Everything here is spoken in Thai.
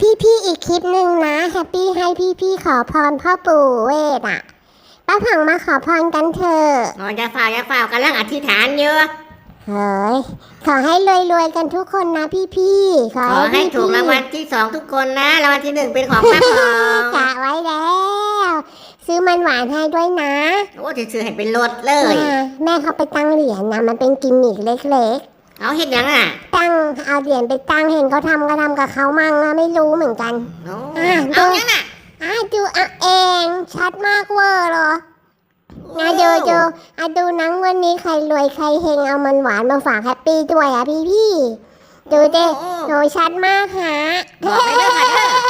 พี่อีกคลิปหนึ่งนะแฮปปี้ให้พี่ขอพรพ่อปู่เวทป้าผังมาขอพรกันเถอะอ๋อจะฝ่ากำลังอธิษฐานอยู่เฮ้ยขอให้รวยกันทุกคนนะพี่ขอให้ถูกรางวัลที่2ทุกคนนะรางวัลที่1เป็นของป้าผังกะไว้แล้วซื้อมันหวานให้ด้วยนะโอ้จะซื้อให้เป็นรถเลยแม่เขาไปตั้งเหรียญนะมันเป็นกิมมิคเล็กๆเอาเห็นยังตั้งเอาเหรียญไปตั้งเห็นเขาทำก็ทำกับเขามั่งนะไม่รู้เหมือนกันเอายังดูเองชัดมากเวอร์เหรอดูนังวันนี้ใครรวยใครเฮงเอามันหวานมาฝากแฮปปี้ด้วยพี่ดูเด้โหชัดมากฮะบอกไปเลยค่ะ